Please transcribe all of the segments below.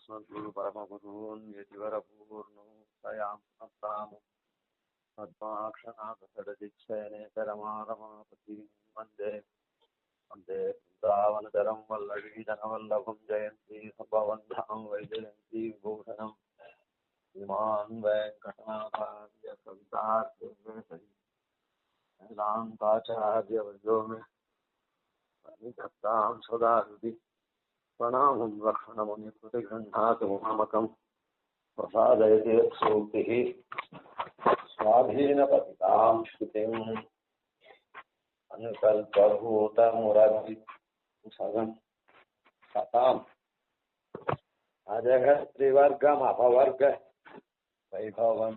अस्मद्गुरु परमगुरून् यतिवरपूर्णो दयां पद्माक्षनाथसरदिच्छयनेतरमारमापतिं वन्दे वन्दे वृन्दावनचरं वल्लवीजनवल्लभं जयन्ती सम्भवन्तां वैजयन्ती विभूषणं श्रीमान् वेङ्कटनाथार्य कवितार्किकेसरी वेदान्ताचार्यवर्यो मे सन्निधत्तां सदा हृदि प्रणामं लक्ष्मणमुनिकृतिगृह्णातु मामकं प्रसादयते सूक्तिः स्वाधीनपतितां श्रुतिम् अनुकल्पभूतमुरभिसगं सताम् अजगत्त्रिवर्गमपवर्ग वैभवं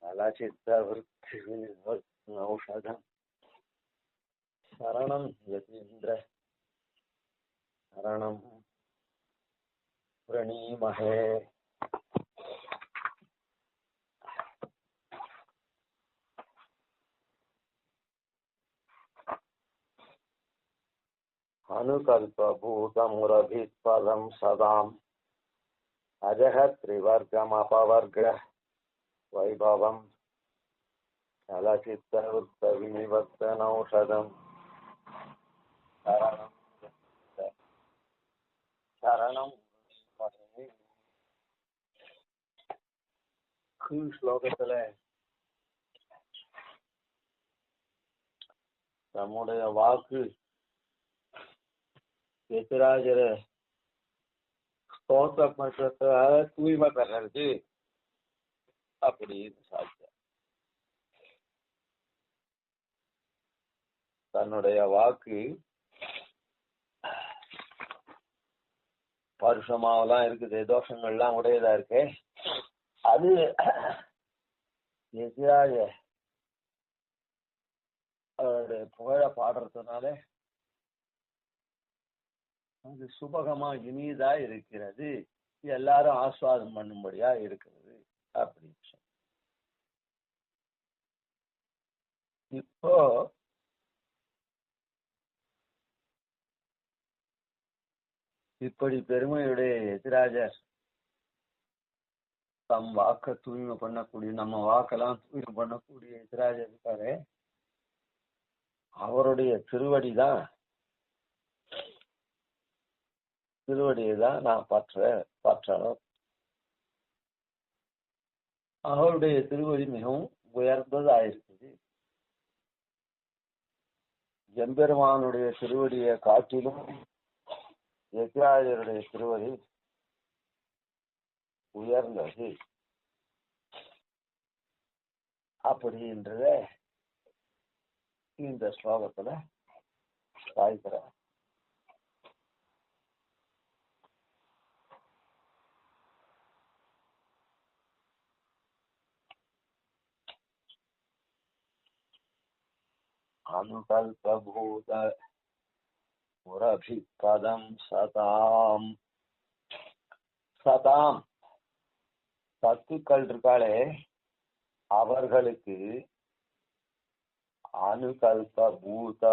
चलचित्रवृत्तिविनिर्वृत्तमौषधं शरणं यतीन्द्र शरणं प्रणीमहे। अनुकल्पभूतमुरभित्पदं सदाम् अजहत्त्रिवर्गमपवर्ग वैभवं चलचित्रवृत्तविनिवर्तनौषधं शरणं ஸ்லோகத்துல நம்முடைய வாக்கு எதிராஜர ஸ்தோத்திரப்பட்டதால தூய்மை பெறது அப்படின்னு சாட்சியம். தன்னுடைய வாக்கு பருஷமாவெல்லாம் இருக்குது, தோஷங்கள்லாம் உடையதா இருக்கு. அது எதிராக அவருடைய புகழ பாடுறதுனால அது சுபகமா இனிதா இருக்கிறது, எல்லாரும் ஆஸ்வாதம் பண்ணும்படியா இருக்கிறது அப்படின்னு சொல்லி இப்போ இப்படி பெருமையுடைய எதிராஜர் தம் வாக்க தூய்மை பண்ணக்கூடிய, நம்ம வாக்கெல்லாம் தூய்மை பண்ணக்கூடிய எதிராஜர் இருக்காரு. அவருடைய திருவடிதான் நான் பற்றணும். அவருடைய திருவடி மிகவும் உயர்ந்ததாயிருக்குது. எம்பெருமானுடைய திருவடியை காட்டிலும் எதிராஜருடைய திருவடி உயர்ந்தது அப்படின்றத இந்த ஸ்லோகத்துல சாய்க்கிறார். அனுகல்பூத முரபிபதம் சதாம் சதாம் சத்துக்கள் இருக்காளே அவர்களுக்கு அனுகல்பூத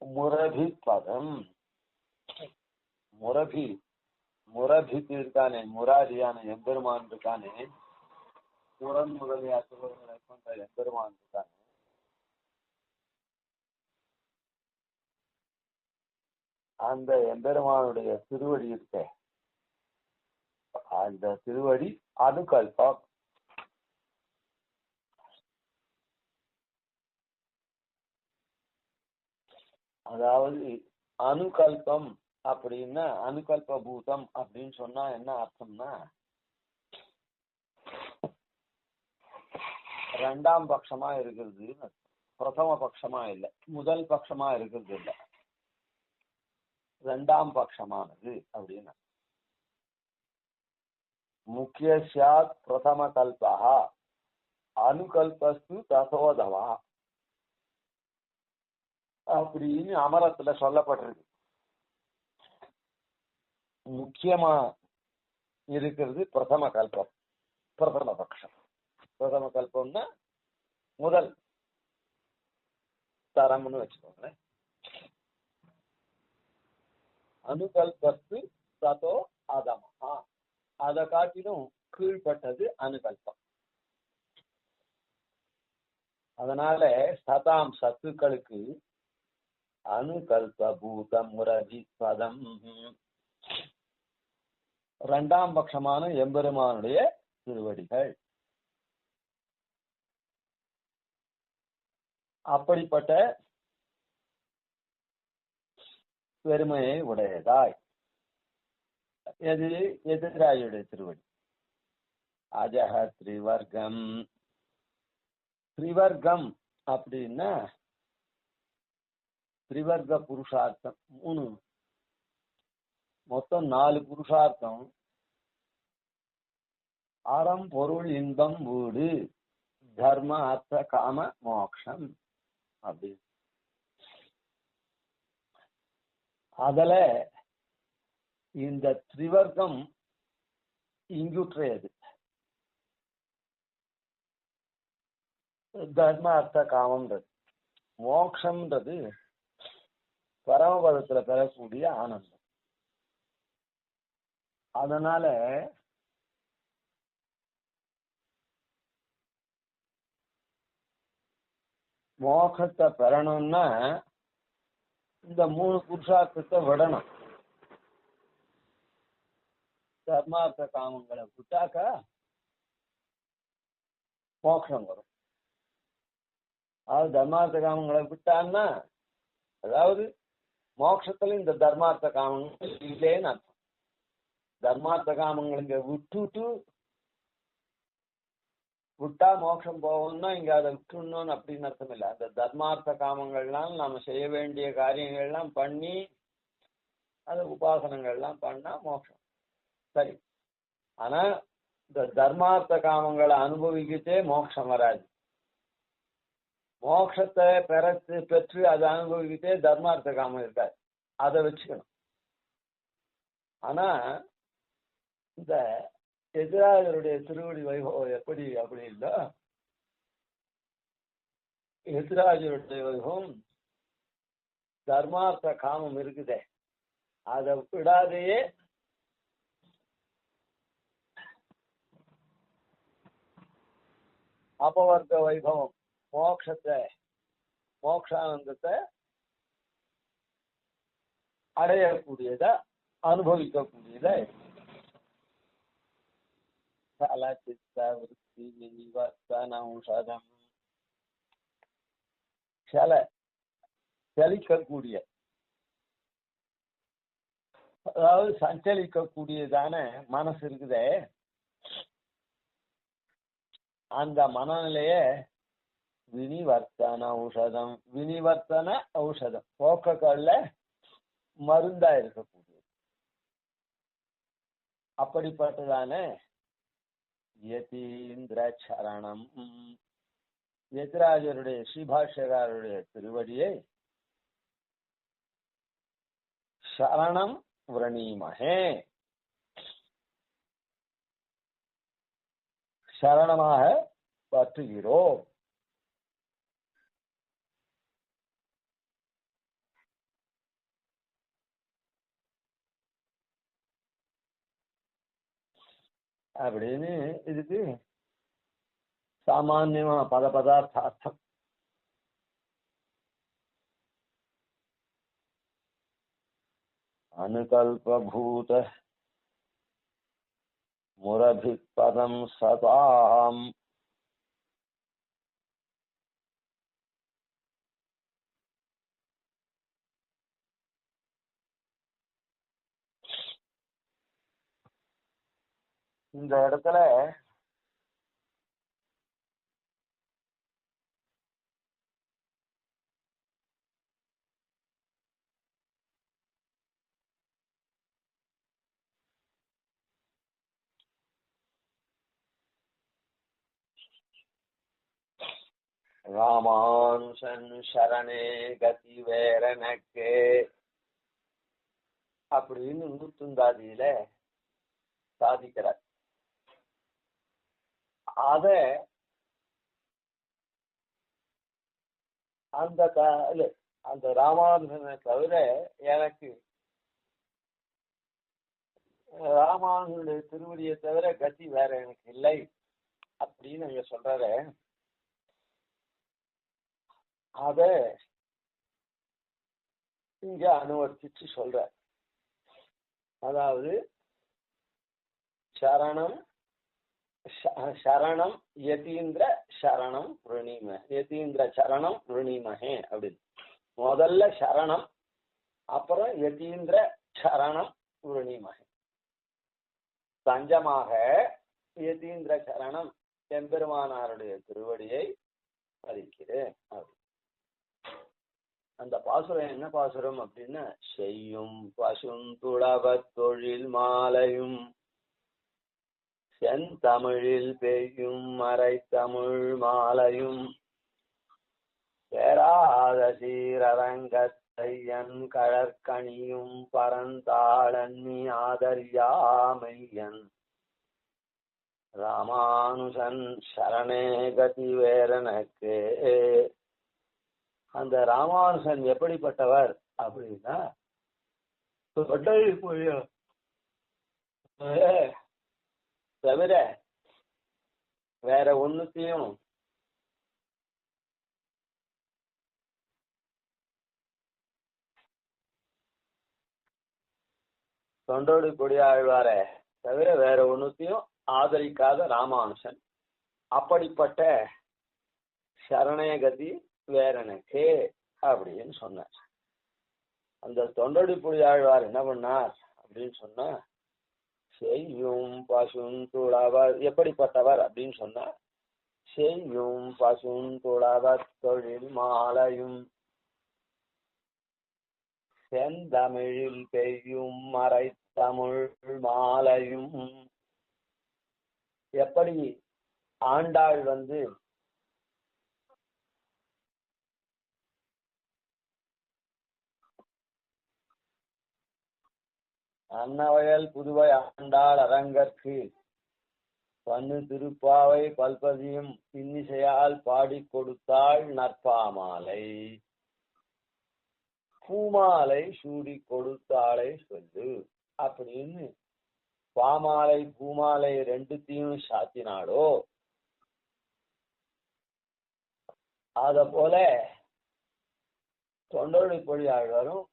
முரபிபதம் முரபிக்கு இருக்கானே, முராரியான எம்பெருமான் இருக்கானே, முரண் முதலிய அசுரர்களை கொண்ட எம்பெருமான் இருக்கானே, அந்த எம்பெருமானுடைய திருவடி இருக்க, அந்த திருவடி அனுகல்பம். அதாவது அனுகல்பம் அப்படின்னா, அனுகல்ப பூதம் அப்படின்னு சொன்னா என்ன அர்த்தம்னா, ரெண்டாம் பட்சமா இருக்கிறது, பிரதம பட்சமா இல்லை, முதல் பட்சமா இருக்கிறது இல்லை, ரெண்டாம் பட்சமானது அப்படின்னா. முக்கிய சாத் பிரதம கல்பா அனுகல்பஸ்து தசோதவா அப்படின்னு அமரத்துல சொல்லப்பட்டிருக்கு. முக்கியமா இருக்கிறது பிரதம கல்பம், பிரதம பட்சம். பிரதம கல்பம்னா முதல் தரம்னு வச்சுக்கோங்களேன். அனுகல்பத்து ததோ அதமஹா, அதை காட்டிலும் கீழ்பட்டது அனுகல்பம். அதனால சதாம் சத்துக்களுக்கு அனுகல்ப பூதம் முரதி பதம் இரண்டாம் பட்சமான எம்பெருமானுடைய திருவடிகள். அப்படிப்பட்ட பெருமையை உடையதாய் எது எதிராயுடைய திருவடி. அஜக திரிவர்க்கம். திரிவர்க்கம் அப்படின்னா திரிவர்க்க புருஷார்த்தம் மூணு, மொத்தம் 4 புருஷார்த்தம். அறம் பொருள் இன்பம் வீடு தர்ம அர்த்த காம மோக்ஷம் அப்படி. அதுல இந்த திரிவர்க்கம் இங்குற்றையது. தர்ம அர்த்த காமம்ன்றது. மோக்ஷம்ன்றது பரமபதத்துல பெறக்கூடிய ஆனந்தம். அதனால மோட்சத்தை பெறணும்னா இந்த 3 புருஷார்த்தத்தை விடணும். தர்மார்த்த காமங்களை விட்டாக்கா மோட்சம் வரும். அதாவது தர்மார்த்த காமங்களை விட்டான்னா, அதாவது மோட்சத்துல இந்த தர்மார்த்த காமங்கள் இல்லைன்னு அர்த்தம். தர்மார்த்த காமங்களுக்கு விட்டா மோட்சம் போகணும்னா இங்க அதை விட்டுணும்னு அப்படின்னு அர்த்தம் இல்லை. அந்த தர்மார்த்த காமங்கள்லாம் நாம செய்ய வேண்டிய காரியங்கள்லாம் பண்ணி அது உபாசனங்கள்லாம் பண்ணா மோட்சம் சரி. ஆனா இந்த தர்மார்த்த காமங்களை அனுபவிக்கிட்டே மோட்சம் வராது. மோட்சத்தை பெற்று அதை அனுபவிக்கிட்டே தர்மார்த்த காமம் இருக்காது. அதை வச்சுக்கணும். ஆனா இந்த எதிராஜருடைய திருவடி வைபவம் எப்படி அப்படி இல்லை. எதிராஜருடைய வைபவம் தர்மார்த்த காமம் இருக்குதே அதை விடாதையே அபவர்க்க வைபவம் மோக்ஷானந்தத்தை அடையக்கூடியத அனுபவிக்கக்கூடியத சலிக்கக்கூடிய, அதாவது சஞ்சலிக்கக்கூடியதான மனசு இருக்குதே, அந்த மனநிலைய வினிவர்த்தன ஔஷதம். வினிவர்த்தன ஔஷதம் போக்கக்கல்ல மருந்தா இருக்கக்கூடியது. அப்படிப்பட்டதான யதீந்திர சரணம், யதிராஜருடைய ஸ்ரீபாஷ்யகாரருடைய திருவடியை சரணம் விரணீமஹே, சரணமாக பற்றுகிறோம். அப்படின்னு இதுக்கு சாமான்யமா பதார்த்தார்த்தம். அனுகல்பூத முரபிப்பதம் சதாம் இந்த இடத்துல ராமானுஷன் சரணே கதி வேறனக்கே அப்படின்னு 109 சாதிக்கிறார். அத அந்த ராமானுஜனை தவிர எனக்கு ராமானுடைய திருவடியை தவிர கதி வேற எனக்கு இல்லை அப்படின்னு அங்க சொல்றாரு. அத இங்க அனுவர்த்திச்சு சொல்ற. அதாவது சரணம் சரணம் யதீந்திர சரணம் ருணிம யதீந்திர சரணம் ருணிமஹே அப்படின்னு முதல்ல சரணம், அப்புறம் யதீந்திர சரணம் ருணிமஹே. தஞ்சமாக யதீந்திர சரணம் எம்பெருமானாருடைய திருவடியை பதிக்கிறேன். அந்த பாசுரம் என்ன பாசுரம் அப்படின்னா, செய்யும் பசுந்துளவ தொழில் மாலையும் செந்தமிழில் பெய்யும் மறை தமிழ் மாலையும் பேராத சீரரங்கத்தையன் கழற்கணியும் பரந்தாளன்னி ஆதர்யாமையன் ராமானுசன் சரணே கதி வேரனுக்கு. அந்த ராமானுசன் எப்படிப்பட்டவர் அப்படின்னா, தவிர வேற ஒண்ணுத்தையும் தொண்டோடு கொடியாழ்வார தவிர வேற ஒண்ணுத்தையும் ஆதரிக்காத ராமானுசன். அப்படிப்பட்ட சரணயகதி வேறனுக்கு அப்படின்னு சொன்னார். அந்த தொண்டோடி பொடியாழ்வார் என்ன பண்ணார் அப்படின்னு சொன்னா, செய்யும் பசுந்துளவர் எப்படிப்பட்டவர் அப்படின்னு சொன்னா, செய்யும் பசுந்துளவர் தொழில் மாலையும் செந்தமிழில் பெய்யும் மறை தமிழ் மாலையும். எப்படி ஆண்டாள் அன்னவயல் புதுவை ஆண்டாள் அரங்கற்கு பன்னு திருப்பாவை பல்பதியும் இன்னிசையால் பாடி கொடுத்தாள் நற்பாமாலை, பூமாலை சூடி கொடுத்தாளை சொல்லு அப்படின்னு பாமாலை பூமாலை ரெண்டுத்தையும் சாத்தினாளோ அத போல தொண்டொழி பொழியாழ்வாரும்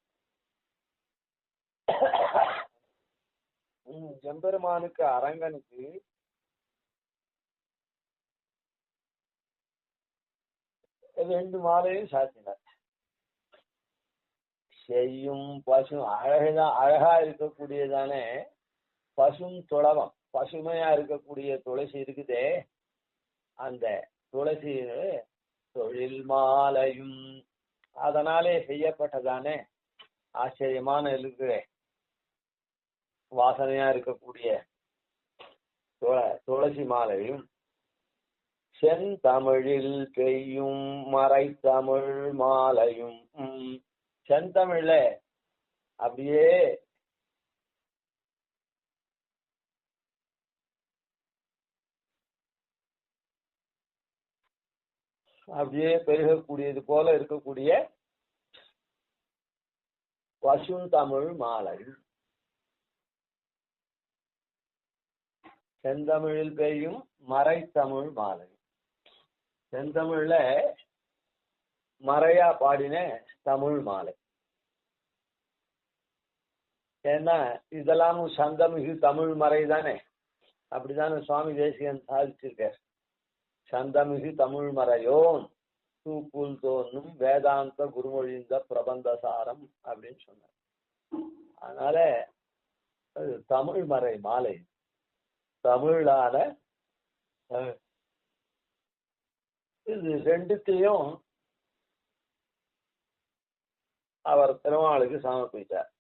எம்பெருமானுக்கு அரங்கனுக்கு ரெண்டு மாலையும் சாத்தினார். செய்யும் பசு அழகுதான், அழகா இருக்கக்கூடியதானே பசும் துளவம், பசுமையா இருக்கக்கூடிய துளசி இருக்குதே, அந்த துளசி தொழில் மாலையும் அதனாலே செய்யப்பட்டதானே ஆச்சரியமான இருக்கிற வாசனையா இருக்கக்கூடிய துளசி மாலையும் செந்தமிழில் பெய்யும் மறை தமிழ் மாலையும். செந்தமிழ்ல அப்படியே பெருகக்கூடியது போல இருக்கக்கூடிய பசுந்தமிழ் மாலையும், செந்தமிழில் பெய்யும் மறை தமிழ் மாலை. செந்தமிழ்ல மறையா பாடின தமிழ் மாலை. ஏன்னா இதெல்லாம் சந்தமிகு தமிழ் மறை தானே, அப்படித்தானே சுவாமி தேசிகன் சாதிச்சிருக்கார். சந்தமிகு தமிழ் மறையோன் தூப்புல் தோன்றும் வேதாந்த குருமொழிந்த பிரபந்தசாரம் அப்படின்னு சொன்னார். அதனால தமிழ் மறை மாலை, தமிழான இது ரெண்டுத்தையும் அவர் பெருமாளுக்கு சமர்ப்பித்தார்.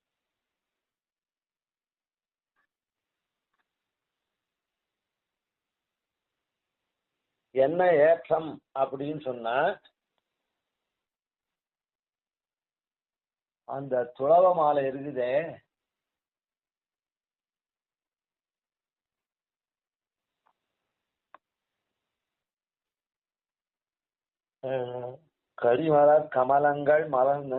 என்ன ஏற்றம் அப்படின்னு சொன்னா, அந்த துளவ மாலை இருக்குதே, கரிமலர் கமலங்கள் மலர்ந்து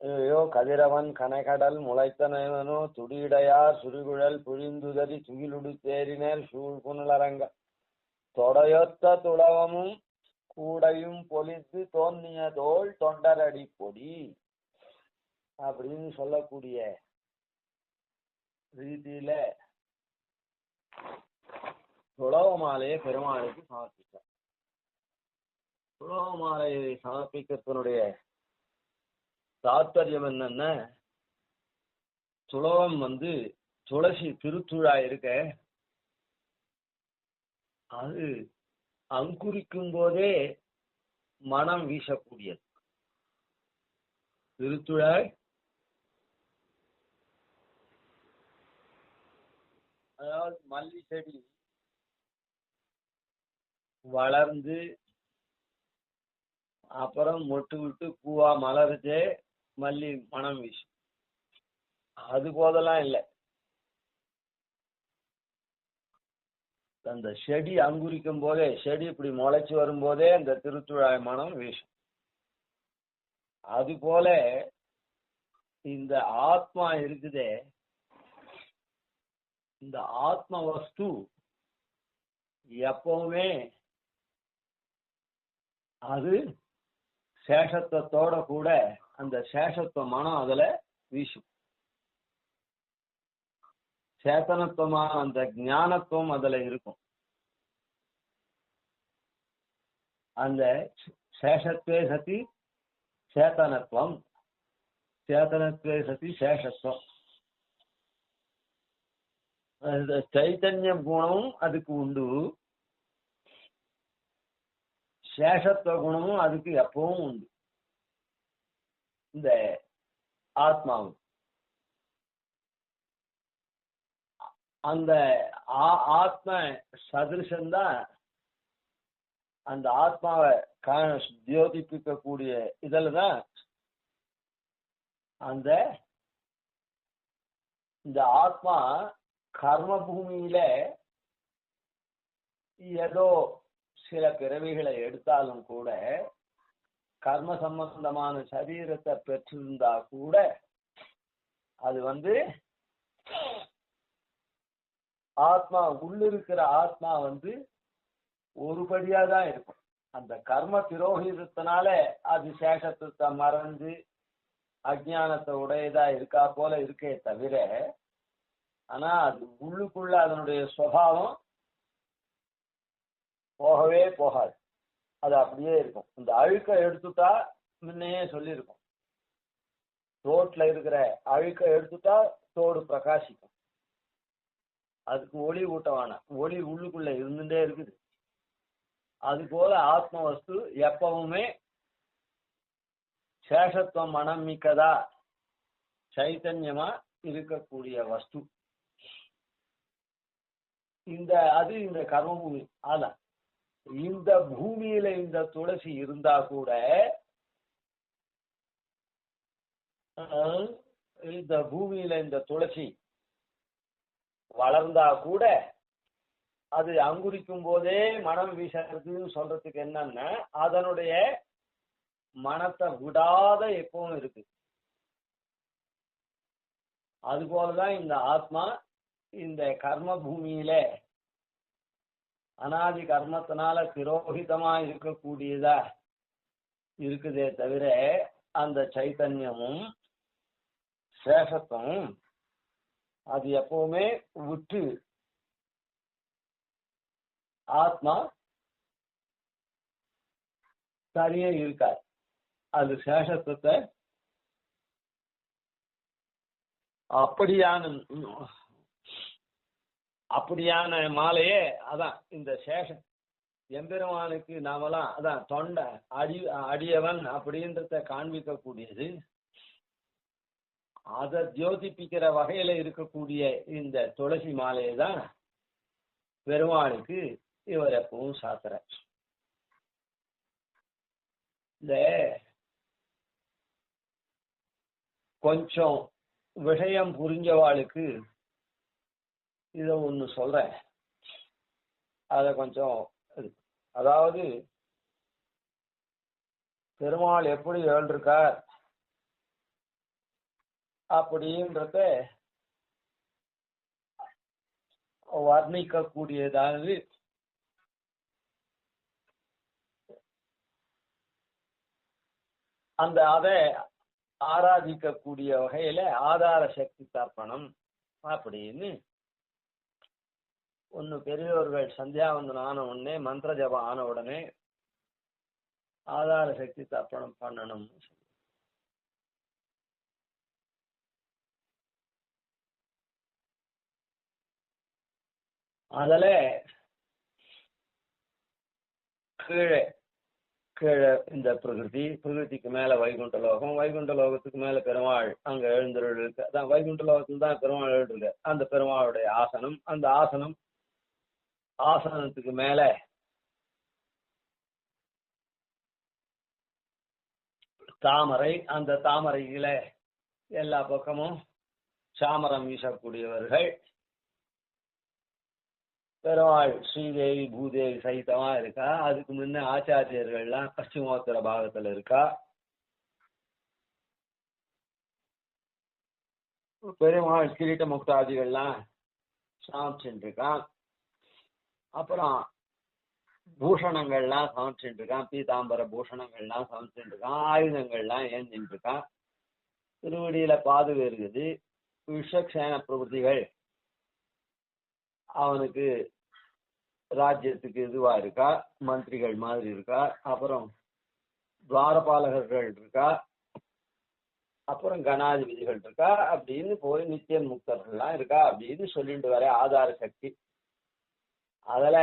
ஐயோ கதிரவன் கனைகடல் முளைத்தனோ துடியுடையார் சுரிகுழல் புழிந்துதறி துகிலுடு தேரினர் சூழ் புனலரங்க தொடையொத்த துளவமும் கூடையும் பொலித்து தோன்னிய தோல் தொண்டரடி பொடி அப்படின்னு சொல்லக்கூடிய ரீதியில துளவ மாலையை பெருமாளுக்கு சமர்ப்பித்தார். துளவ மாலையை சமர்ப்பிக்கிறதுனுடைய தாத்பரியம் என்னன்னா, துளவம் துளசி திருத்துழா இருக்க, அது அங்குரிக்கும் போதே மனம் வீசக்கூடியது. திருத்துழாய் அதாவது மல்லி செடி வளர்ந்து அப்புறம் மொட்டு விட்டு பூவா மலர்ச்சே மல்லி மனம் வீசும். அது போதெல்லாம் இல்லை, அந்த செடி அங்குரிக்கும் போதே, செடி இப்படி முளைச்சு வரும்போதே அந்த திருத்துழாய் மனம் வீசும். அது போல இந்த ஆத்மா இருக்குதே, இந்த ஆத்ம வஸ்து எப்பவுமே அது சேஷத்துவத்தோட கூட அந்த சேஷத்துவ மனம் அதுல வீசும். சேத்தனத்துவமான அந்த ஞானத்துவம் அதுல இருக்கும். அந்த சேஷத்வே சதி சேத்தனத்துவம், சேத்தனத்வே சதி சேஷத்துவம். அந்த சைத்தன்ய குணமும் அதுக்கு உண்டு, சேஷத்துவ குணமும் அதுக்கு எப்பவும் உண்டு. இந்த ஆத்மாவும் அந்த ஆத்ம சதிருஷந்தான் அந்த ஆத்மாவை தியோதிப்பிக்கக்கூடிய இதுலதான் அந்த இந்த ஆத்மா கர்ம பூமியில ஏதோ சில பிறவிகளை எடுத்தாலும் கூட, கர்ம சம்பந்தமான சரீரத்தை பெற்றிருந்தா கூட, அது ஆத்மா உள்ளிருக்கிற ஆத்மா ஒருபடியா தான் இருக்கும். அந்த கர்ம திரோகிதத்தினால அது சேஷத்துவத்தை மறந்து அஜ்ஞானத்தை உடையதா இருக்கா போல இருக்கே தவிர, ஆனா அது உள்ளுக்குள்ள அதனுடைய சுபாவம் போகவே போகாது, அது அப்படியே இருக்கும். இந்த அழுக்க எடுத்துட்டா முன்னையே சொல்லியிருக்கும், தோட்ல இருக்கிற அழுக்க எடுத்துட்டா தோடு பிரகாசிக்கும். அதுக்கு ஒளி ஊட்டவான ஒளி உள்ளுக்குள்ள இருந்துட்டே இருக்குது. அது போல ஆத்ம வஸ்து எப்பவுமே சேஷத்துவம் மனம் மிக்கதா சைத்தன்யமா இருக்கக்கூடிய வஸ்து. இந்த கர்மபூமி. அதான் இந்த பூமியில இந்த துளசி இருந்தா கூட, இந்த பூமியில இந்த துளசி வளர்ந்தா கூட, அது அங்குரிக்கும் போதே மனம் வீசுறதுன்னு சொல்றதுக்கு என்னன்னா, அதனுடைய மனத்தை விடாத எப்பவும் இருக்கு. அது போலதான் இந்த ஆத்மா இந்த கர்ம பூமியில அனாதி கர்மத்தினால திரோகிதமா இருக்கக்கூடியதா இருக்குதே தவிர, அந்த சைத்தன்யமும் சேஷத்துவம் அது எப்பவுமே விட்டு ஆத்மா தனியே இருக்காது. அது சேஷத்துவத்தை அப்படியான மாலையே அதான் இந்த சேஷம் எம்பெருமானுக்கு நாமெல்லாம் அதான் தொண்டை அடியவன் அப்படின்றத காண்பிக்க கூடியது. அதை ஜோதிப்பிக்கிற வகையில இருக்கக்கூடிய இந்த துளசி மாலையை தான் பெருமாளுக்கு இவர் எப்பவும் சாத்துற. இந்த கொஞ்சம் விஷயம் புரிஞ்சவாளுக்கு இத ஒண்ணு சொல்றேன், அத கொஞ்சம். அதாவது பெருமாள் எப்படி எழுந்திருக்கார் அப்படின்றத வர்ணிக்கக்கூடியதாவது அதை ஆராதிக்கக்கூடிய வகையில ஆதார சக்தி தர்ப்பணம் அப்படின்னு ஒன்னு பெரியோர்கள் சந்தியாவந்தனம் ஆன உடனே மந்திர ஜபம் ஆன உடனே ஆதார சக்தி தர்ப்பணம் பண்ணணும். அதுல கீழே கீழே இந்த பிரகிருதிக்கு மேல வைகுண்ட லோகம், வைகுண்ட லோகத்துக்கு மேல பெருமாள் அங்க எழுந்தருள் இருக்கு. அதான் வைகுண்ட லோகத்துல தான் பெருமாள் எழுந்திருக்கு. அந்த பெருமாளுடைய ஆசனம், அந்த ஆசனத்துக்கு மேல தாமரை, அந்த தாமரையில எல்லா பக்கமும் சாமரம் வீசக்கூடியவர்கள் பெருமாள் ஸ்ரீதேவி பூதேவி சகிதமா இருக்கா. அதுக்கு முன்ன ஆச்சாரியர்கள்லாம் பশ্চিமோத்தர பாகத்துல இருக்கா. பெருமாள் கிரீட்ட முக்தாதிகள்லாம் சமைச்சுட்டு இருக்கான். அப்புறம் பூஷணங்கள்லாம் சமைச்சுட்டு இருக்கான். பீதாம்பர பூஷணங்கள்லாம் சமைச்சுட்டு இருக்கான். ஆயுதங்கள்லாம் ஏந்திட்டு இருக்கான். திருவடியில பாதுகை இருக்குது. விஷக்ஷேன பிரபுதிகள் அவனுக்கு ராஜ்யத்துக்கு இதுவா இருக்கா, மந்திரிகள் மாதிரி இருக்கா. அப்புறம் துவாரபாலகர்கள் இருக்கா. அப்புறம் கணாதிபதிகள் இருக்கா. அப்படின்னு போய் நித்தியன் முக்தர்கள்லாம் இருக்கா அப்படின்னு சொல்லிட்டு வர ஆதார சக்தி. அதுல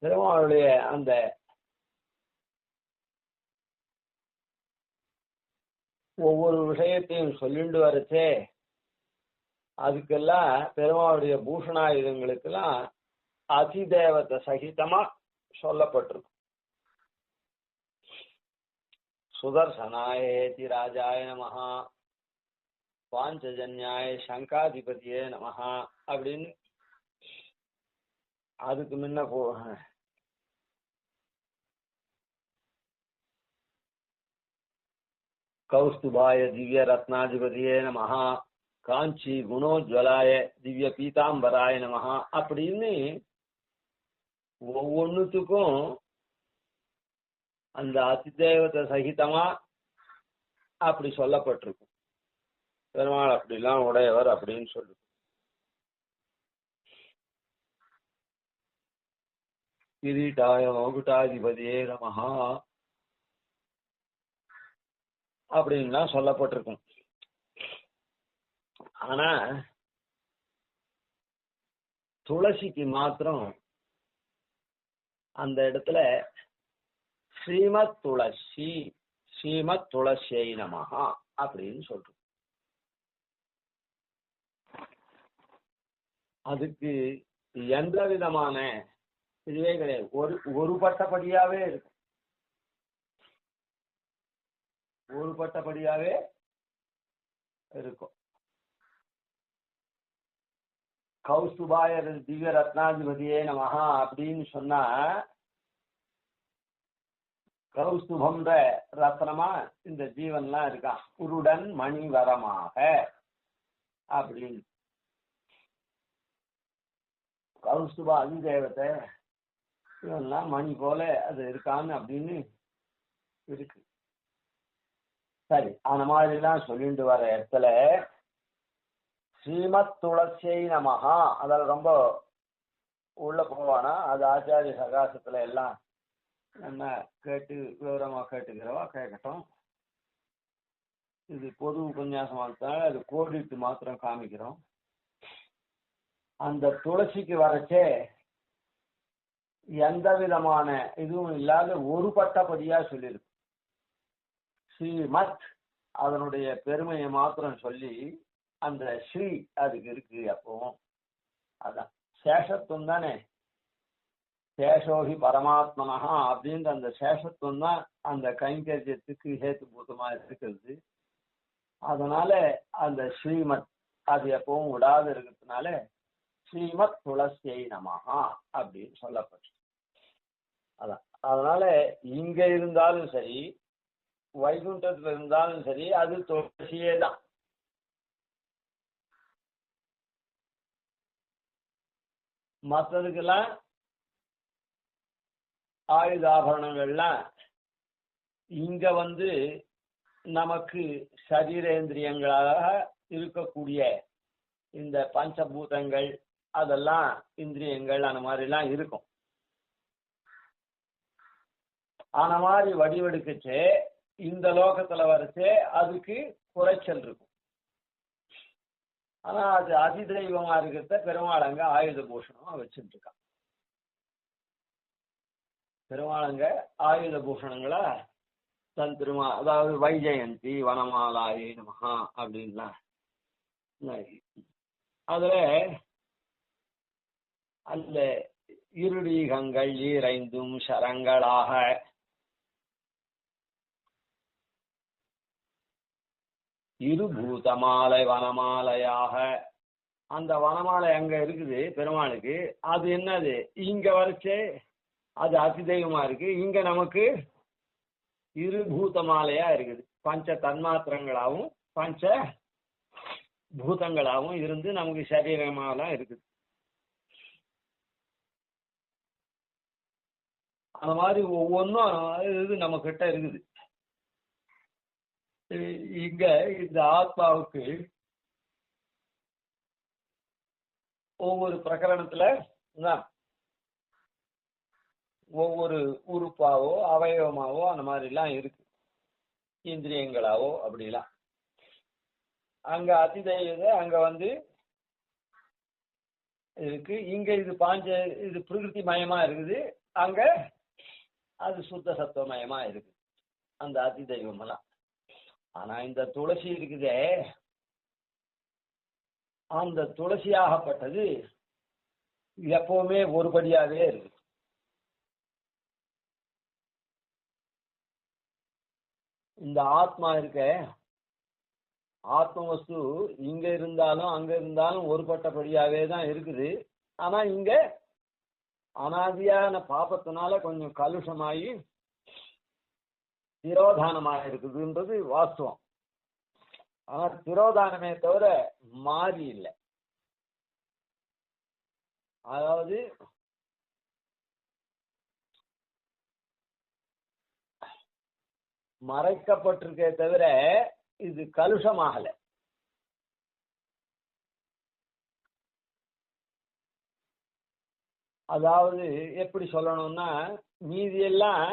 பெருமாளுடைய அந்த ஒவ்வொரு விஷயத்தையும் சொல்லிட்டு வரச்சே அதுக்கெல்லாம் பெருமாளுடைய பூஷணாயுதங்களுக்கெல்லாம் அதிதேவத்தை சகிதமா சொல்லப்பட்டிருக்கும். சுதர்சனாயேதி ராஜாய நமஹா, பாஞ்சஜன்யாய சங்காதிபதியே நமஹா அப்படின்னு அதுக்கு முன்ன கௌஸ்துபாய திவ்ய ரத்னாதிபதியே நமஹா, காஞ்சி குணோஜ்வலாய திவ்ய பீதாம்பராய நமஹா அப்படின்னு ஒவ்வொன்னுத்துக்கும் அந்த அதிதேவத்தை சகிதமா அப்படி சொல்லப்பட்டிருக்கும். பெருமாள் அப்படிலாம் உடையவர் அப்படின்னு சொல்லு. கிரீட்டாய மகுடாதிபதியே நமஹா அப்படின்லாம் சொல்லப்பட்டிருக்கும். ஆனா துளசிக்கு மாத்திரம் அந்த இடத்துல ஸ்ரீமத் துளசியை நமஹா அப்படின்னு சொல்றோம். அதுக்கு எந்த விதமான இதுவே கிடையாது. ஒரு பட்டப்படியாவே இருக்கும். ஒரு பட்டப்படியாவே இருக்கும். கௌஸ்துபாய திவ்ய ரத்னாதிபதியே நமஹா அப்படின்னு சொன்னா கௌஸ்துபம்ன்ற ரத்னமா இந்த ஜீவன்லாம் இருக்கான். குருடன் மணிவரமாக அப்படின்னு கௌஸ்துபா அதிதேவத்தை இவன்லாம் மணி போல அது இருக்கான்னு அப்படின்னு இருக்கு. சரி, அந்த மாதிரி எல்லாம் சொல்லிட்டு வர இடத்துல ஸ்ரீமத் துளசியை நமஹா அதில் ரொம்ப உள்ள போவானா. அது ஆச்சாரிய சகாசத்துல எல்லாம் நம்ம கேட்டு விவரமா கேட்டுக்கிறவா கேட்கட்டும். இது பொது உபன்யாசமா இருந்தாலும் அது கோடிட்டு மாத்திரம் காமிக்கிறோம். அந்த துளசிக்கு வரச்சே எந்த விதமான இதுவும் இல்லாத ஒரு பட்டப்படியா சொல்லியிருக்கு. ஸ்ரீமத் அதனுடைய பெருமையை மாத்திரம் சொல்லி அந்த ஸ்ரீ அதுக்கு இருக்கு. அப்பவும் அதான் சேஷத்துவம் தானே. சேஷோகி பரமாத்மனஹா அப்படின்ற அந்த சேஷத்துவம் தான் அந்த கைங்கரியத்துக்கு ஹேத்துபூதமா இருக்கிறது. அதனால அந்த ஸ்ரீமத் அது எப்பவும் விடாது இருக்கிறதுனால ஸ்ரீமத் துளசியை நமஹா அப்படின்னு சொல்லப்பட்டு. அதான் அதனால இங்க இருந்தாலும் சரி வைகுண்டத்துல இருந்தாலும் சரி அது துளசியே தான். மற்றதுக்கெல்லாம் ஆயுதாபரணங்கள்லாம் இங்க நமக்கு சரீரேந்திரியங்களாக இருக்கக்கூடிய இந்த பஞ்சபூதங்கள் அதெல்லாம் இந்திரியங்கள் அந்த மாதிரிலாம் இருக்கும். ஆன மாதிரி வடிவெடுக்கச்சே இந்த லோகத்துல வரைச்சே அதுக்கு குறைச்சல் இருக்கும். ஆனா அது அதிதெய்வமா இருக்கிறத பெருமாளங்க ஆயுத பூஷணமா வச்சுட்டு இருக்கான். பெருமாளங்க ஆயுத பூஷணங்களா தன் அதாவது வைஜெயந்தி வனமாலாயே நமஹா அப்படின்லாம் அதுல அந்த இருடீகங்கள் ஈரைந்தும் சரங்களாக இருபூதமாலை வனமாலையாக அந்த வனமாலை அங்க இருக்குது பெருமாளுக்கு. அது என்னது இங்க வரைச்சே அது அதிதெய்வமா இருக்கு. இங்க நமக்கு இருபூதமாலையா இருக்குது. பஞ்ச தன்மாத்திரங்களாகவும் பஞ்ச பூதங்களாகவும் இருந்து நமக்கு சரீரமாலாம் இருக்குது. அந்த மாதிரி ஒவ்வொன்றும் இது நம்ம கிட்ட இருக்குது. இங்க இந்த ஆத்மாவுக்கு ஒவ்வொரு பிரகரணத்துல ஒவ்வொரு உறுப்பாவோ அவயவமாவோ அந்த மாதிரிலாம் இருக்கு, இந்திரியங்களாவோ அப்படிலாம். அங்க அதிதெய்வத அங்க இருக்கு. இங்க இது இது பிரகிருதி மயமா இருக்குது. அங்க அது சுத்த சத்துவமயமா இருக்கு அந்த அதிதெய்வம் எல்லாம். ஆனா இந்த துளசி இருக்குதே, அந்த துளசியாகப்பட்டது எப்பவுமே ஒருபடியாவே இருக்கு. இந்த ஆத்மா இருக்க ஆத்ம வஸ்து இங்க இருந்தாலும் அங்க இருந்தாலும் ஒருபட்டபடியாவே தான் இருக்குது. ஆனா இங்க அனாதியான பாபத்தினால கொஞ்சம் கலுஷமாயி திரோதானமாக இருக்குதுன்றது வாஸ்தவம். ஆனா திரோதானமே தவிர மாறி இல்லை. அதாவது மறைக்கப்பட்டிருக்கே தவிர இது கலுஷமாகல. அதாவது எப்படி சொல்லணும்னா மீதியெல்லாம்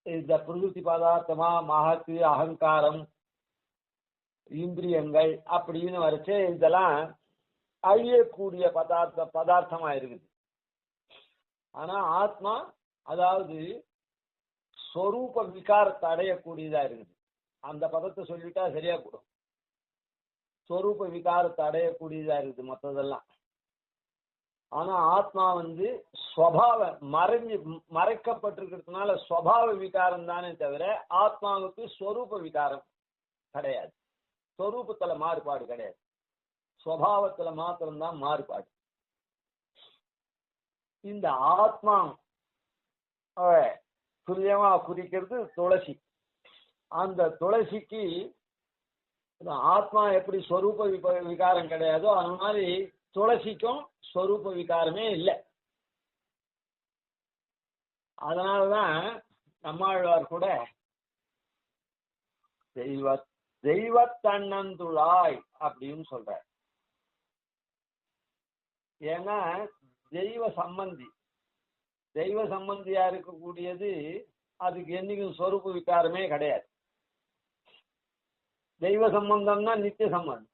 இந்த பிரகிருதி பதார்த்தமா மகத்து அகங்காரம் இந்திரியங்கள் அப்படின்னு வரைச்சு இதெல்லாம் அழியக்கூடிய பதார்த்தமா இருக்குது. ஆனா ஆத்மா அதாவது ஸ்வரூப விகாரத்தை அடையக்கூடியதா இருக்குது. அந்த பதத்தை சொல்லிட்டா சரியா போடும். ஸ்வரூப விகாரத்தை அடையக்கூடியதா இருக்குது மற்றதெல்லாம். ஆனா ஆத்மா ஸ்வபாவ மறைக்கப்பட்டிருக்கிறதுனால ஸ்வபாவ விகாரம் தானே தவிர ஆத்மாவுக்கு ஸ்வரூப விகாரம் கிடையாது. ஸ்வரூபத்துல மாறுபாடு கிடையாது. ஸ்வபாவத்துல மாத்திரம்தான் மாறுபாடு. இந்த ஆத்மா துல்லியமா குறிக்கிறது துளசி. அந்த துளசிக்கு ஆத்மா எப்படி ஸ்வரூப விகாரம் கிடையாதோ அந்த மாதிரி துளசிக்கும் ஸ்வரூப விகாரமே இல்லை. அதனாலதான் நம்மாழ்வார் கூட தெய்வத்தன்னந்துழாய் அப்படின்னு சொல்றார். ஏன்னா தெய்வ சம்பந்தியா இருக்கக்கூடியது அதுக்கு என்னைக்கும் ஸ்வரூப விகாரமே கிடையாது. தெய்வ சம்பந்தம்னா நித்திய சம்பந்தம்.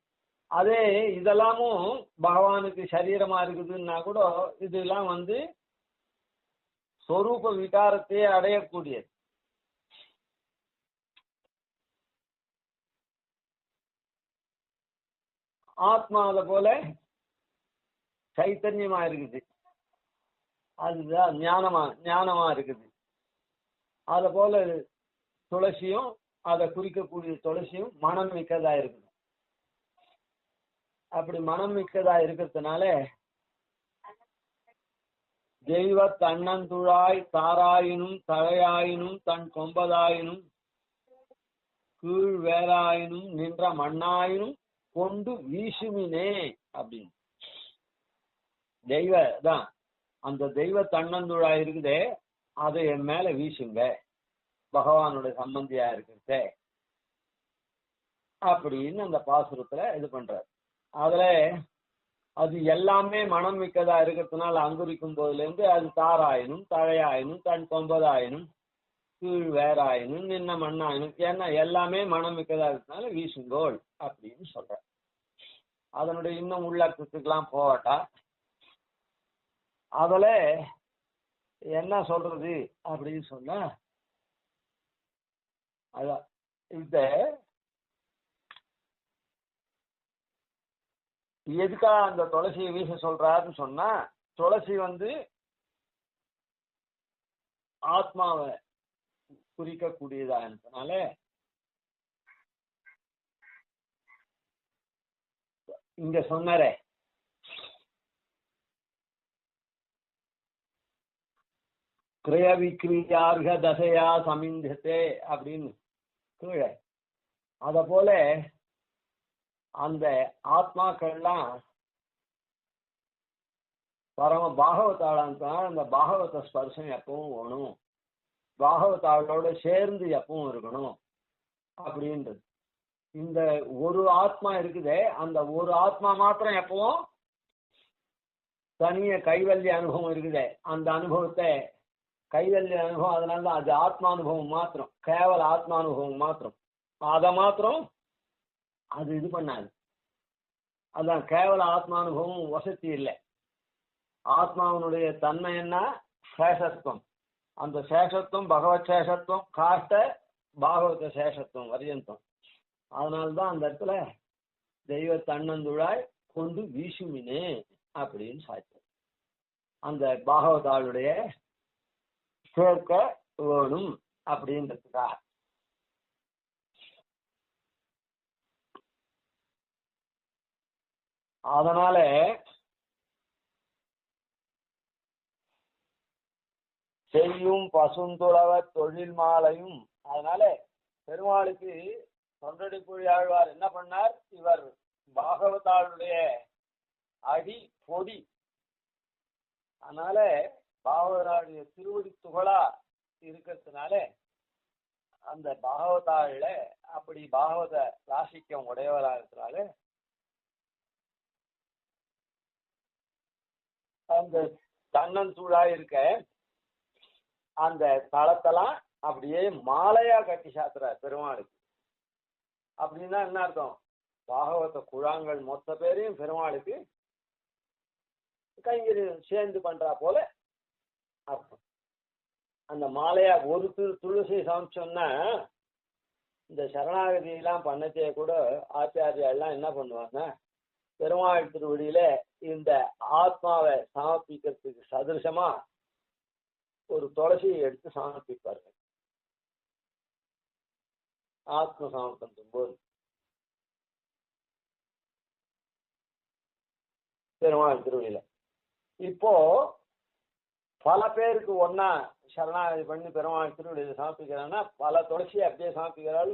அதே இதெல்லாமும் பகவானுக்கு சரீரமா இருக்குதுன்னா கூட இதெல்லாம் ஸ்வரூப விகாரத்தையே அடையக்கூடியது. ஆத்மா அதை போல சைத்தன்யமா இருக்குது. அதுதான் ஞானமா இருக்குது. அத போல துளசியும் அதை குறிக்கக்கூடிய துளசியும் மனம் மிக்கதா இருக்குது. அப்படி மனம் மிக்கதா இருக்கிறதுனால தெய்வ தன்னந்துழாய் தாராயினும் தழையாயினும் தன் கொம்பதாயினும் கீழ் வேலாயினும் நின்ற மண்ணாயினும் கொண்டு வீசுமினே அப்படின்னு தெய்வ தான் அந்த தெய்வ தன்னந்துழாய் இருக்குதே அதை என் மேல வீசுங்க, பகவானுடைய சம்பந்தியா இருக்கிறதே அப்படின்னு அந்த பாசுரத்துல இது பண்றாரு. அதுல அது எல்லாமே மனம் மிக்கதா இருக்கிறதுனால அங்குரிக்கும் போதுல இருந்து அது தாராயினும் தழையாயினும் தன் கொம்பதாயினும் கீழ் வேறாயினும் நின்ன மண்ணாயினும், ஏன்னா எல்லாமே மனம் மிக்கதா இருக்கிறதுனால வீசுங்கோள் அப்படின்னு சொல்ற. அதனுடைய இன்னும் உள்ளர்த்தத்துக்கெல்லாம் போகட்டா அதுல என்ன சொல்றது அப்படின்னு சொன்னா, அதான் இந்த எதுக்கா அந்த துளசியை வீச சொல்றாருன்னு சொன்னா, துளசி ஆத்மாவை குறிக்கக்கூடியதா இருந்தனால இங்க சொன்னாரே கிரிய விக்ரியார்க தசையா சமிந்தே அப்படின்னு கீழே, அத போல அந்த ஆத்மாக்கள்லாம் பரம பாகவதாளா அந்த பாகவத ஸ்பர்சம் எப்பவும் வேணும், பாகவதாளோட சேர்ந்து எப்பவும் இருக்கணும் அப்படின்றது. இந்த ஒரு ஆத்மா இருக்குதே அந்த ஒரு ஆத்மா மாத்திரம் எப்பவும் தனிய கைவல்ய அனுபவம் இருக்குதே அந்த அனுபவத்தை கைவல்ய அனுபவம், அதனாலதான் அது ஆத்மானுபவம் மாத்திரம், கேவல ஆத்மானுபவம் மாத்திரம், அதை மாத்திரம் அது இது பண்ணாது. அதான் கேவல ஆத்மானுபவம் வசதி இல்லை. ஆத்மாவனுடைய தன்மை என்ன? சேஷத்துவம். அந்த சேஷத்துவம் பகவத் சேஷத்துவம் காட்ட பாகவத சேஷத்துவம் வரியந்தம். அதனால்தான் அந்த இடத்துல தெய்வ தன்னந்துழாய் கொண்டு வீசுமினே அப்படின்னு சாய்த்து அந்த பாகவதாளுடைய சேர்க்க வேணும் அப்படின்றதுக்காக. அதனால செய்யும் பசுந்துளவ தொழில் மாலையும், அதனால பெருமாளுக்கு தொண்டடிப்புழி ஆழ்வார் என்ன பண்ணார், இவர் பாகவதாளுடைய அடி பொடி, அதனால பாகவதாளுடைய திருவடி துகளா இருக்கிறதுனால அந்த பாகவதாளுல அப்படி பாகவத ராசிக்கம் உடையவரா இருக்கிறால அந்த தன்னந்தூழா இருக்க அந்த தளத்தெல்லாம் அப்படியே மாலையா கட்டி சாத்துறார் பெருமாளுக்கு. அப்படின்னா என்ன அர்த்தம்? பாகவத குழாங்கள் மொத்த பேரையும் பெருமாளுக்கு கைங்கரியம் சேர்ந்து பண்றா போல அர்த்தம். அந்த மாலையா ஒரு துளசி சமைச்சோம்னா இந்த சரணாகதி எல்லாம் பண்ணச்சே கூட ஆச்சாரியா எல்லாம் என்ன பண்ணுவாங்க, பெருமாள் திருவடியில இந்த ஆத்மாவை சமர்ப்பிக்கிறதுக்கு சதிருஷமா ஒரு துளசியை எடுத்து சமர்ப்பிப்பார்கள் ஆத்ம சமர்ப்பணம் போது. பெருமாள் திருவடியில இப்போ பல பேருக்கு ஒன்னா சரணாகதி பண்ணி பெருமாள் திருவடியில சமர்ப்பிக்கிறாங்கன்னா பல துளசியை அப்படியே சமர்ப்பிக்கிறாள்.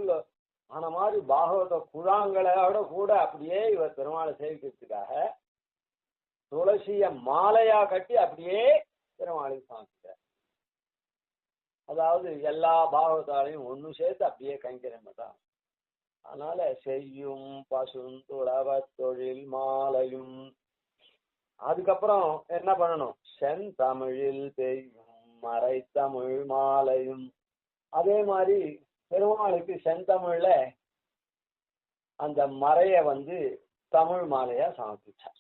ஆன மாதிரி பாகவத குழாங்களோட கூட அப்படியே இவர் பெருமாளை சேவிக்கிறதுக்காக துளசிய மாலையா கட்டி அப்படியே பெருமாளுக்கு சமர்ப்பிக்கிறார். அதாவது எல்லா பாகவதாலையும் ஒண்ணு சேர்த்து அப்படியே கைங்கரியம் பண்றான். அதனால செய்யும் பசுந்துளவ தொழில் மாலையும், அதுக்கப்புறம் என்ன பண்ணணும், செந்தமிழில் பெய்யும் மறைத்தமிழ் மாலையும். அதே மாதிரி பெருமாளுக்கு செந்தமிழ்ல அந்த மறைய தமிழ் மாலையா சமர்ப்பிச்சார்.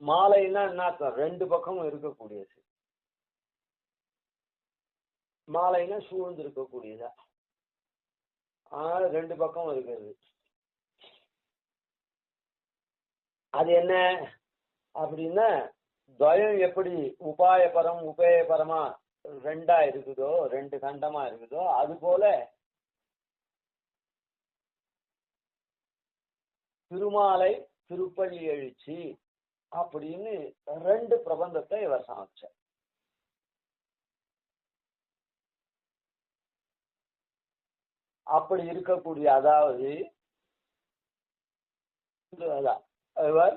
மாலைன்னா என்ன அர்த்தம்? ரெண்டு பக்கமும் இருக்கக்கூடியது. மாலைன்னா சூழ்ந்து இருக்கக்கூடியதா, அதனால ரெண்டு பக்கம் இருக்கிறது. அது என்ன அப்படின்னா துவயம் எப்படி உபாயபரம் உபேயபரமா ரெண்டா இருக்குதோ, ரெண்டு கண்டமா இருக்குதோ, அது போல திருமாலை திருப்பள்ளி எழுச்சி அப்படின்னு ரெண்டு பிரபந்தத்தை இவர் சமைச்சார். அப்படி இருக்கக்கூடிய, அதாவது இவர்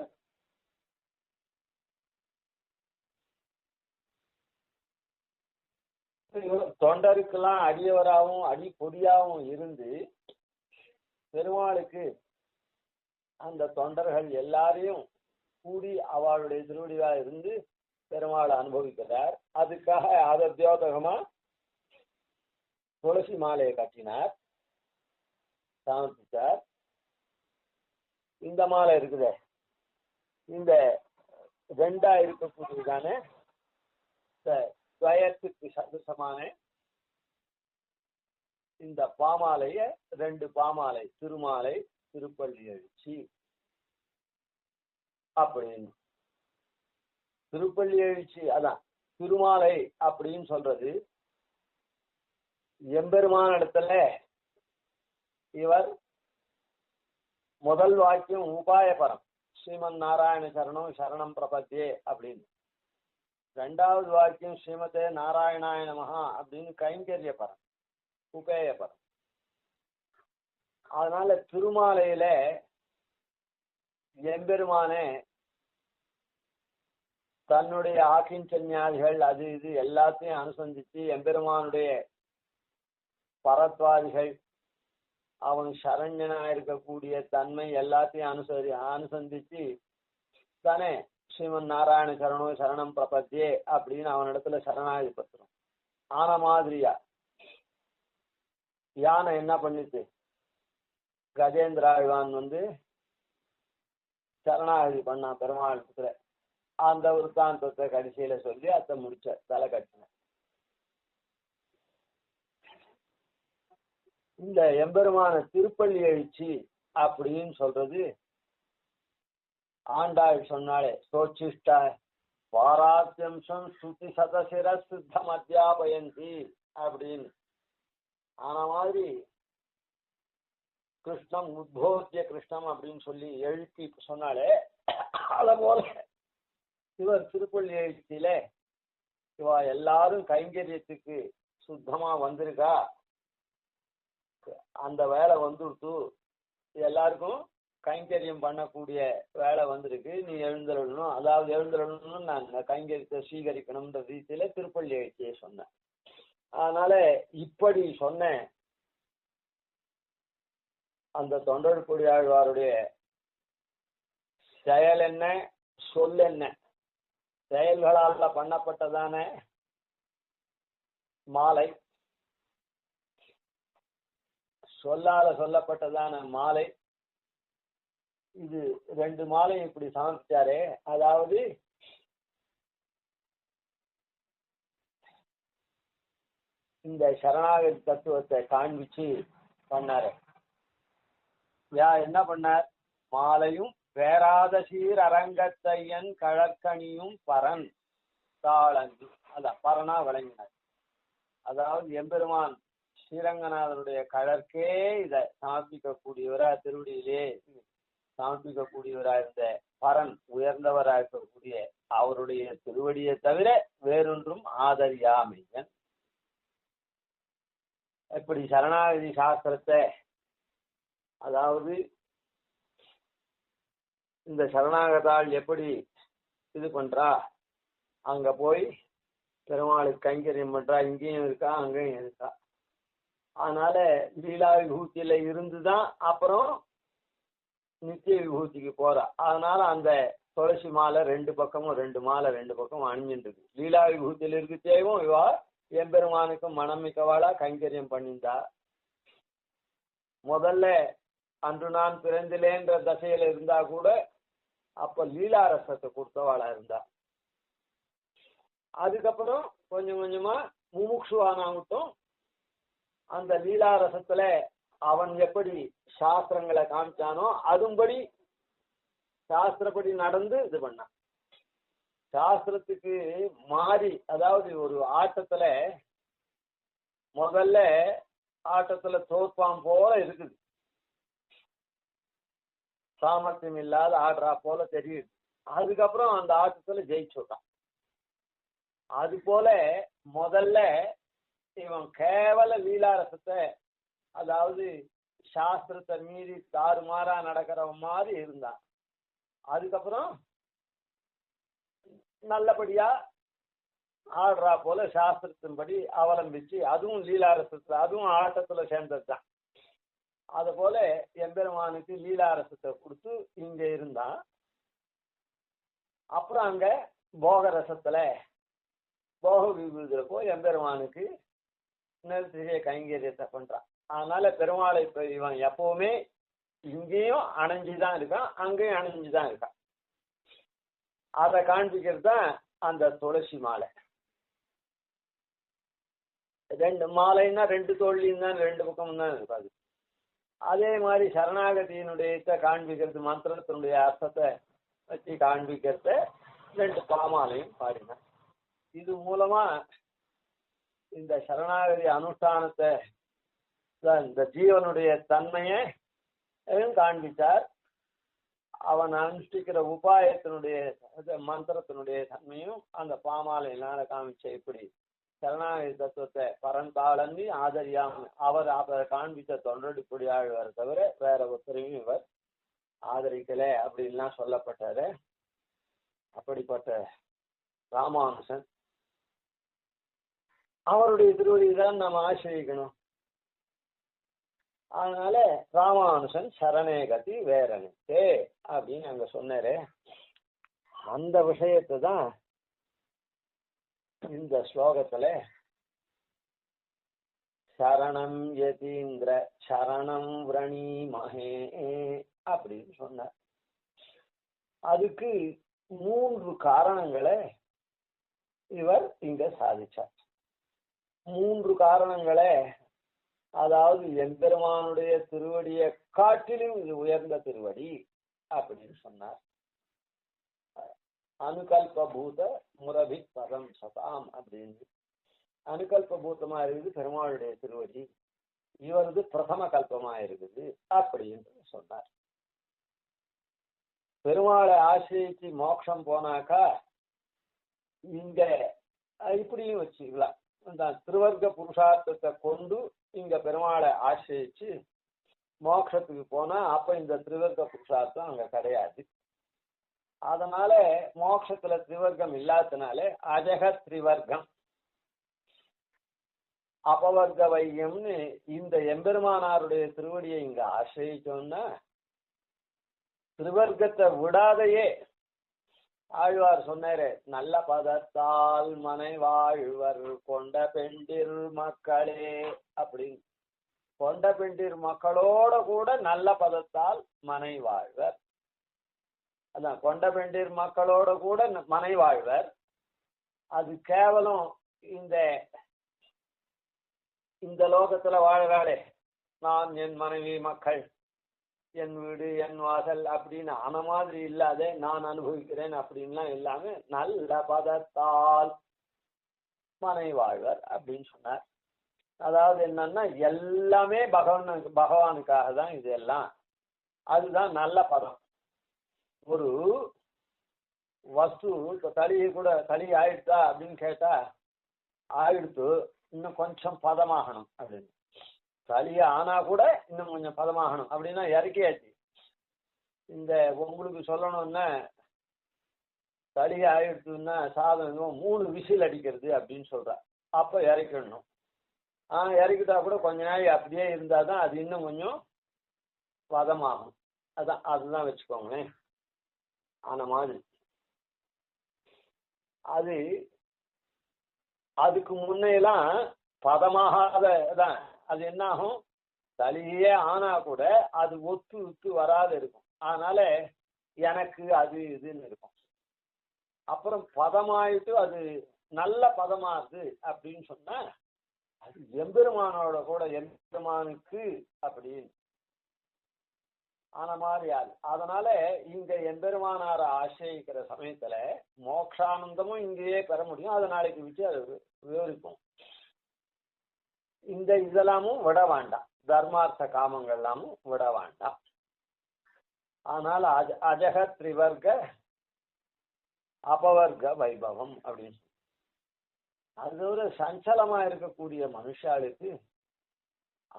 தொண்டருக்கெல்லாம் அடியவராகவும் அடி பொடியாகவும் இருந்து பெருமாளுக்கு அந்த தொண்டர்கள் எல்லாரையும் கூடி அவளுடைய திருவடியா இருந்து பெருமாளை அனுபவிக்கிறார். அதுக்காக அதை தியோதகமா துளசி மாலையை கட்டினார், சமர்ப்பித்தார். இந்த மாலை இருக்குதே, இந்த ரெண்டா இருக்கக்கூடியதான துவயத்துக்கு சதுசமான இந்த பாமாலைய ரெண்டு பாமாலை, திருமாலை திருப்பள்ளி எழுச்சி அப்படின்னு. திருப்பள்ளி எழுச்சி அதான் திருமாலை அப்படின்னு சொல்றது. எம்பெருமான இடத்துல இவர் முதல் வாக்கியம் உபாயபரம், ஸ்ரீமன் நாராயண சரணம் சரணம் பிரபத்தியே அப்படின்னு. ரெண்டாவது வாக்கியம் ஸ்ரீமதே நாராயணாய நமஹா அப்படின்னு கைங்கரிய பரம், உபேய பரம். அதனால திருமாலையில எம்பெருமானே தன்னுடைய ஆக்கிஞ்சன்யாதிகள் அது இது எல்லாத்தையும் அனுசந்திச்சு எம்பெருமானுடைய பரத்வாதிகள் அவன் சரண்யனா இருக்கக்கூடிய தன்மை எல்லாத்தையும் அனுசந்திச்சு தானே ஸ்ரீமன் நாராயண சரணோ சரணம் பிரபத்தியே அப்படின்னு அவனிடத்துல சரணாகி பத்திரம் ஆன மாதிரியா யானை என்ன பண்ணிச்சு, கஜேந்திராழ்வான் சரணாகதி பண்ணா பெருமாள். அந்த விற்த்தாந்தத்தை கடைசியில சொல்லி அத்தை முடிச்ச தலை கட்டின. இந்த எம்பெருமான திருப்பள்ளி எழுச்சி அப்படின்னு சொல்றது ஆண்டாள் சொன்னாலே சோச்சிஷ்ட பாராத்தியம்சம் ஸ்ருதி சதசிர சித்தம் அத்தியாபயந்தி அப்படின்னு. ஆன மாதிரி கிருஷ்ணம் உத்போத்திய கிருஷ்ணம் அப்படின்னு சொல்லி எழுப்பி சொன்னாலே, அத போல இவர் திருப்பள்ளி எழுச்சியில இவ எல்லாரும் கைங்கரியத்துக்கு சுத்தமா வந்திருக்கா, அந்த வேலை வந்துடுத்து, எல்லாருக்கும் கைங்கரியம் பண்ணக்கூடிய வேலை வந்திருக்கு, நீ எழுந்துடணும், அதாவது எழுந்துடணும்னு நான் கைங்கரியத்தை ஸ்வீகரிக்கணும்ன்ற ரீதியில திருப்பள்ளி எழுச்சியை சொன்னேன். அதனால இப்படி சொன்ன அந்த தொண்டர் கொடியாழ்வாருடைய செயல் என்ன, சொல் என்ன, செயல்களால பண்ணப்பட்டதான மாலை, சொல்லால சொல்லப்பட்டதான மாலை, இது ரெண்டு மாலையும் இப்படி சமர்ப்பிச்சாரே. அதாவது இந்த சரணாகதி தத்துவத்தை காண்பிச்சு பண்ணாரு. என்ன பண்ணார், மாலையும் பேராத சீர் அரங்கத்தையன் கழற்கணியும் பரன் தாளங்கி, அதான் பரனா விளங்கினார். அதாவது எம்பெருமான் ஸ்ரீரங்கநாதனுடைய கழற்கே இதை சமர்ப்பிக்கக்கூடியவரா, திருவடியிலே சமர்ப்பிக்கக்கூடியவரா இருந்த பரன், உயர்ந்தவரா இருக்கக்கூடிய அவருடைய திருவடியை தவிர வேறொன்றும் ஆதரியாமையன். இப்படி சரணாகதி சாஸ்திரத்தை, அதாவது இந்த சரணாகதாள் எப்படி இது பண்றா, அங்க போய் பெருமாளுக்கு கைங்கரியம் பண்றா, இங்கேயும் இருக்கா அங்கேயும் இருக்கா. அதனால லீலா விபூதியில இருந்துதான் அப்புறம் நித்திய விபூதிக்கு போறா. அதனால அந்த துளசி மாலை ரெண்டு பக்கமும் ரெண்டு மாலை ரெண்டு பக்கமும் அணிஞ்சுட்டு இருக்கு. லீலா விபூதியில இருக்குச்சேவும் இவா எம்பெருமானுக்கும் மனம் மிக்கவாளா கைங்கரியம் பண்ணிந்தா. முதல்ல அன்று நான் பிறந்திலேன்ற தசையில இருந்தா கூட அப்ப லீலா ரசத்தை கொடுத்தவாளா இருந்தா. அதுக்கப்புறம் கொஞ்சம் கொஞ்சமா முமுட்சுவானாகட்டும் அந்த லீலா ரசத்துல அவன் எப்படி சாஸ்திரங்களை காமிச்சானோ அதுபடி சாஸ்திரப்படி நடந்து இது பண்ணான். சாஸ்திரத்துக்கு மாறி, அதாவது ஒரு ஆட்டத்துல முதல்ல ஆட்டத்துல தோற்பாம் போல இருக்குது, சாமர்த்தியம் இல்லாத ஆடுறா போல தெரியுது. அதுக்கப்புறம் அந்த ஆட்டத்துல ஜெயிச்சுட்டான். அது போல முதல்ல இவன் கேவல லீலாரசத்தை, அதாவது சாஸ்திரத்தை மீறி தாறுமாறா நடக்கிறவன் மாதிரி இருந்தான். அதுக்கப்புறம் நல்லபடியா ஆடுறா போல சாஸ்திரத்தின்படி அவலம்பிச்சு, அதுவும் லீலாரசத்துல, அதுவும் ஆட்டத்துல சேர்ந்ததுதான். அது போல எம்பெருமானுக்கு லீலாரசத்தை கொடுத்து இங்க இருந்தான். அப்புறம் அங்க போகரசத்துல போக விபூதியில போய் எம்பெருமானுக்கு நிறுத்திய கைங்கரியத்தை பண்றான். அதனால பெருமாளை இவன் எப்பவுமே இங்கேயும் அணைஞ்சுதான் இருக்கான், அங்கேயும் அணைஞ்சுதான் இருக்கான். அதை காண்பிக்கிறது தான் அந்த துளசி மாலை. ரெண்டு மாலைன்னா ரெண்டு தோல்லியும் தான், ரெண்டு பக்கமும் தான் இருக்காது. அதே மாதிரி சரணாகதியினுடைய காண்பிக்கிறது, மந்திரத்தினுடைய அர்த்தத்தை வச்சு காண்பிக்கிறத ரெண்டு பாமாலையும் பாடினான். இது மூலமா இந்த சரணாகதி அனுஷ்டானத்தை, இந்த ஜீவனுடைய தன்மையை காண்பித்தார். அவன் அனுஷ்டிக்கிற உபாயத்தினுடைய மந்திரத்தினுடைய தன்மையும் அந்த பாமாலையினால காமிச்ச இப்படி சரணாகதி தத்துவத்தை பரந்தாளன்னி ஆதரியாம அவர் காண்பித்த தொண்டடிப்படி ஆழ்வார் தவிர வேற ஒருத்தரையும் இவர் ஆதரிக்கல அப்படின்லாம் சொல்லப்பட்டாரு. அப்படிப்பட்ட ராமானுசன், அவருடைய திருவடிதான் நாம் ஆசிரியக்கணும். அதனால ராமானுசன் சரணேகதி வேறனுக்கே அப்படின்னு அங்க சொன்னாரு. அந்த விஷயத்தை தான் இந்த ஸ்லோகத்துல சரணம் யதீந்திர சரணம் விரணீமஹே அப்படின்னு சொன்னார். அதுக்கு 3 காரணங்களை இவர் இங்க சாதிச்சார். 3 காரணங்களை, அதாவது எம்பெருமானுடைய திருவடியை காட்டிலும் இது உயர்ந்த திருவடி அப்படின்னு சொன்னார். அனுகல்பூத முரபி பதம் சதாம் அப்படின்னு அனுகல்பூதமா இருக்குது பெருமாளுடைய திருவடி, இவரது பிரதம கல்பமா இருக்குது அப்படின்னு சொன்னார். பெருமாளை ஆசிரியிச்சு மோட்சம் போனாக்கா இங்க இப்படியும் வச்சுக்கலாம், இந்த திருவர்க்க புருஷார்த்தத்தை கொண்டு இங்க பெருமாளை ஆசிரியிச்சு மோட்சத்துக்கு போனா அப்ப இந்த திருவர்க்க புருஷார்த்தம் அங்க கிடையாது. அதனால மோட்சத்துல திரிவர்க்கம் இல்லாதனால அஜக திரிவர்க்கம் அபவர்க்க வையம்னு இந்த எம்பெருமானாருடைய திருவடியை இங்க ஆசிரியிச்சோம்னா திரிவர்க்கத்தை விடாதையே ஆழ்வார் சொன்னாரு, நல்ல பதத்தால் மனை வாழ்வர் கொண்ட பெண்டிர் மக்களே அப்படின்னு. கொண்ட பெண்டிர் மக்களோட கூட நல்ல பதத்தால் மனை வாழ்வர், அதான் கொண்ட பெண்டிர் மக்களோட கூட மனை வாழ்வர். அது கேவலம் இந்த லோகத்துல வாழ்றாளே, நான் என் மனைவி மக்கள் என் வீடு என் வாசல் அப்படின்னு அந்த மாதிரி இல்லாத நான் அனுபவிக்கிறேன் அப்படின்லாம் இல்லாம நல்ல பதத்தால் மனை வாழ்வர் அப்படின்னு சொன்னார். அதாவது என்னன்னா எல்லாமே பகவானுக்காக தான் இது எல்லாம், அதுதான் நல்ல பதம். ஒரு வஸ்து களி ஆயிடுதா அப்படின்னு கேட்டா ஆயிடுத்து, இன்னும் கொஞ்சம் பதமாகணும் அப்படின்னு. களிய ஆனா கூட இன்னும் கொஞ்சம் பதமாகணும் அப்படின்னா இறக்கியாச்சு. இந்த உங்களுக்கு சொல்லணும்னா களிய ஆயிடுத்துன்னா சாதம் 3 விசில் அடிக்கிறது அப்படின்னு சொல்ற, அப்ப இறக்கிடணும். இறக்கிட்டா கூட கொஞ்ச நாள் அப்படியே இருந்தாதான் அது இன்னும் கொஞ்சம் பதமாகும். அதுதான் வச்சுக்கோங்களேன். ஆன மாதிரி அதுக்கு முன்னையெல்லாம் பதமாகாதான் அது என்ன ஆகும், தலையே ஆனா கூட அது ஒத்து வராது இருக்கும். அதனால எனக்கு அது இதுன்னு இருக்கும். அப்புறம் பதமாயிட்டு அது நல்ல பதமாகுது அப்படின்னு சொன்னா அது எம்பெருமானோட கூட எம்பெருமானுக்கு அப்படின்னு. ஆன மாதிரி ஆள். அதனால இங்க எம்பெருமானார ஆசிரியிக்கிற சமயத்துல மோட்சானந்தமும் இங்கேயே பெற முடியும். அது நாளைக்கு வச்சு அது விவரிப்போம். இந்த இதெல்லாமும் விட வேண்டாம், தர்மார்த்த காமங்கள் எல்லாமும் விட வேண்டாம். ஆனால் அஜக திரிவர்க்க அபவர்க்க வைபவம் அப்படின்னு அது ஒரு சஞ்சலமா இருக்கக்கூடிய மனுஷாளுக்கு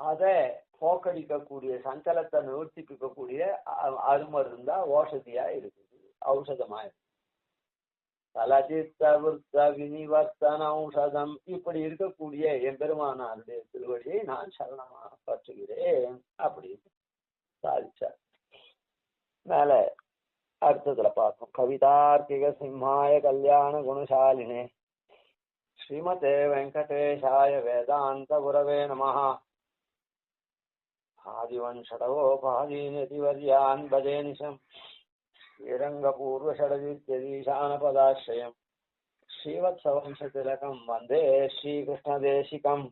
அதை போக்கடிக்கக்கூடிய, சஞ்சலத்தை நிவர்த்திக்கக்கூடிய அருமருந்தா ஓஷதியா இருக்குது, ஔஷதமா இருக்கு. தலச்சித்த விருத்த வினிவர்த்தன ஔஷதம் இப்படி இருக்கக்கூடிய எம்பெருமானாருடைய திருவடியை நான் சரணமா பற்றுகிறேன் அப்படின்னு சாதிச்சார். மேல அடுத்ததுல பார்ப்போம். கவிதார்க்கிக சிம்ஹாய கல்யாண குணசாலினே ஸ்ரீமதே வெங்கடேஷாய வேதாந்த குரவே நமஹ. ஆதிவன்ஷடவோபாதீனதிவர்யான் பஜே நிஷம் ஸ்ரீரங்கபூர்வஷடவித்யதீசானபதாஸ்ரயம் ஸ்ரீவத்சவம்சதிலகம் வந்தே ஸ்ரீகிருஷ்ணதேசிகம்.